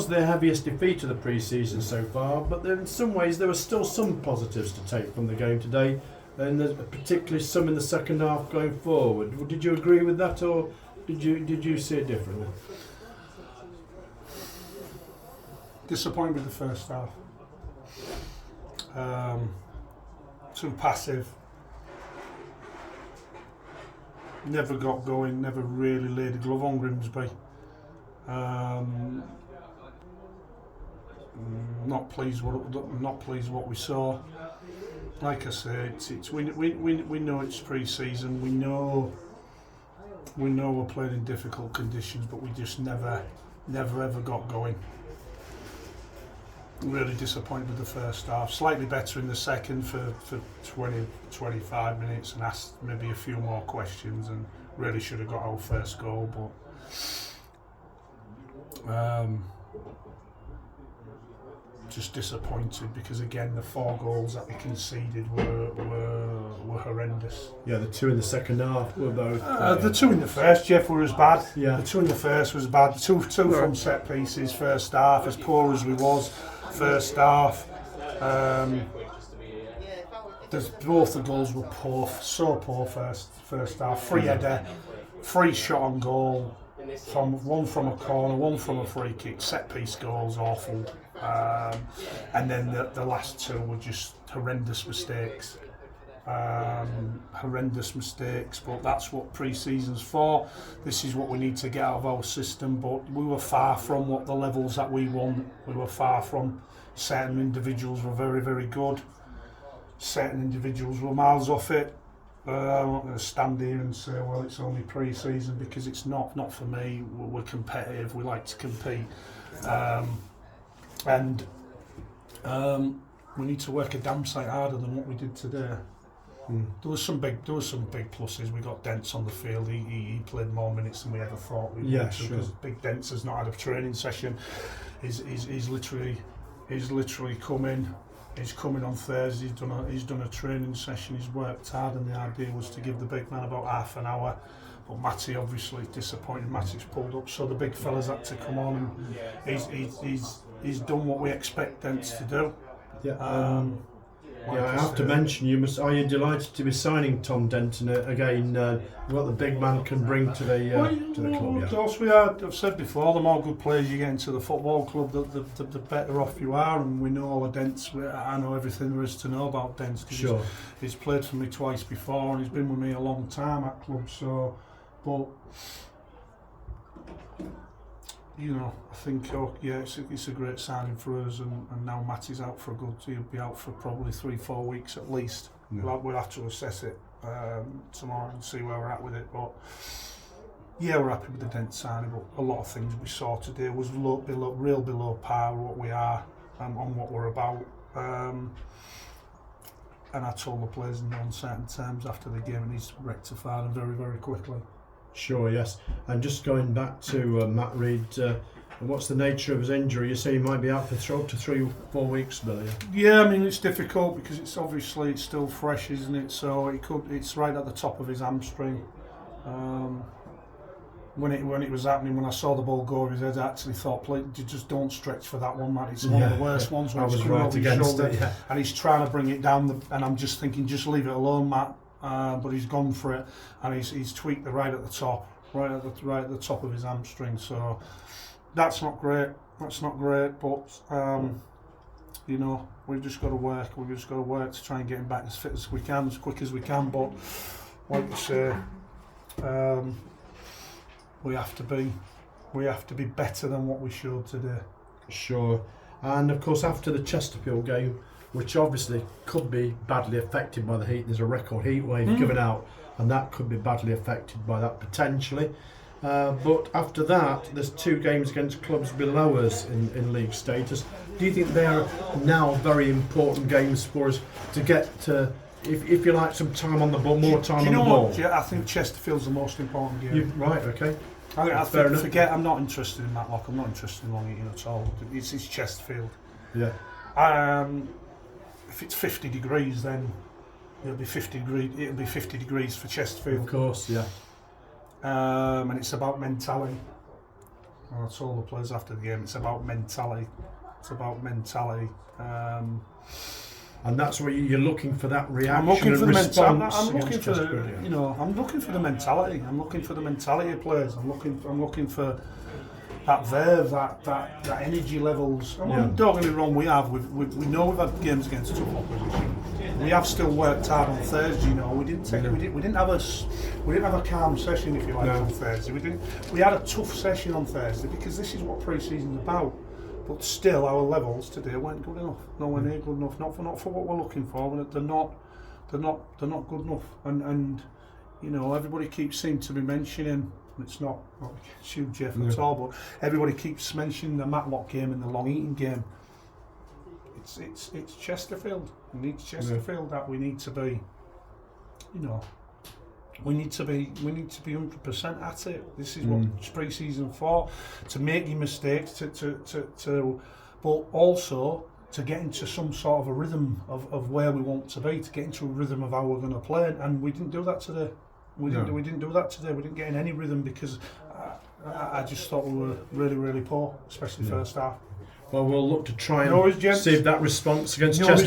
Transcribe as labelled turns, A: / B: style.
A: the heaviest defeat of the pre-season so far, but in some ways there were still some positives to take from the game today, and there's particularly some in the second half going forward. Did you agree with that, or did you see it differently?
B: Disappointed with the first half. Too passive. Never got going. Never really laid a glove on Grimsby. Not pleased what we saw. Like I said, we know it's pre-season. We know we're playing in difficult conditions, but we just never ever got going. Really disappointed with the first half. Slightly better in the second for 20-25 minutes and asked maybe a few more questions, and really should have got our first goal, but just disappointed because again the 4 goals that we conceded were horrendous.
A: Yeah, the 2 in the second half were both.
B: The 2 in the first, Jeff, were as bad.
A: Yeah.
B: The 2 in the first was bad. Two from set pieces first half, as poor as we was first half. Both the goals were poor, so poor first half. Free header, free shot on goal, one from a corner, one from a free kick. Set piece goals awful, and then the last 2 were just horrendous mistakes. But that's what pre-season's for. This is what we need to get out of our system, but we were far from what the levels that we want. We were far from. Certain individuals were very, very good. Certain individuals were miles off it. I'm not going to stand here and say, well, it's only pre-season, because it's not for me. We're competitive, we like to compete, and we need to work a damn sight harder than what we did today. There was some big pluses. We got Dents on the field. He played more minutes than we ever thought we would.
A: Sure.
B: Because Big Dents has not had a training session. He's literally come in. He's coming on Thursday. He's done a training session. He's worked hard, and the idea was to give the big man about half an hour. But Matty obviously disappointed. Matty's pulled up, so the big fella's had to come on, and he's done what we expect Dents to do.
A: Yeah. I have to mention, are you delighted to be signing Tom Denton again? What the big man can bring to the club?
B: Of course we are. I've said before, the more good players you get into the football club, the better off you are. And we know all the Dents. I know everything there is to know about Dents.
A: Sure.
B: He's played for me twice before, and he's been with me a long time at club. So, but I think it's a great signing for us, and now Matty's out for he'll be out for probably 3-4 weeks at least. Yeah. We'll have to assess it tomorrow and see where we're at with it, but yeah, we're happy with the Dent signing, but a lot of things we saw today was real below par what we are and on what we're about, and I told the players in no uncertain terms after the game it needs to be rectified, and very, very quickly.
A: Sure, yes. And just going back to Matt Reid, what's the nature of his injury? You say he might be out for 3 or 4 weeks, Billy.
B: Yeah, I mean, it's difficult because it's still fresh, isn't it? So it's right at the top of his hamstring. When it was happening, when I saw the ball go over his head, I actually thought, please, just don't stretch for that one, man. It's one of the worst ones when it's coming over his shoulder, and he's trying to bring it down. And I'm just thinking, just leave it alone, Matt. But he's gone for it, and he's tweaked right at the top of his hamstring. So that's not great. But we've just got to work. We've just got to work to try and get him back as fit as we can, as quick as we can. But like you say, we have to be better than what we showed today.
A: Sure. And of course, after the Chesterfield game, which obviously could be badly affected by the heat. There's a record heat wave given out, and that could be badly affected by that potentially. But after that, there's 2 games against clubs below us in league status. Do you think they are now very important games for us to get to, if you like, some time on the ball, more time on the ball?
B: Yeah, I think Chesterfield's the most important game.
A: Right, okay.
B: I'm not interested in Matlock. I'm not interested in Long Eaton at all. It's Chesterfield.
A: Yeah.
B: If it's 50 degrees, then it'll be 50 degrees for Chesterfield.
A: Of course, yeah.
B: And it's about mentality. And I told the players after the game, it's about mentality. It's about mentality.
A: And that's what you're looking for, that reaction.
B: I'm looking for the
A: response.
B: I'm looking for the, you know, I'm looking for the mentality. I'm looking for the mentality of players. I'm looking for that verve, that energy levels. And don't get me wrong, we know we've had games against tough opposition. We have still worked hard on Thursday. You know, we didn't have a calm session, if you like, on Thursday. We had a tough session on Thursday because this is what pre-season's about. But still, our levels today weren't good enough. Nowhere near good enough. Not for what we're looking for. They're not good enough. And you know, everybody seems to be mentioning. It's not you, Jeff, at all. But everybody keeps mentioning the Matlock game and the Long Eaton game. It's Chesterfield. We need Chesterfield. That we need to be. You know. We need to be 100% at it. This is what pre-season for, to make your mistakes, but also to get into some sort of a rhythm of where we want to be, to get into a rhythm of how we're going to play, and we didn't do that today. We didn't do that today. We didn't get in any rhythm because I just thought we were really, really poor, especially first half.
A: Well, we'll look to try and save that response against Chesterfield.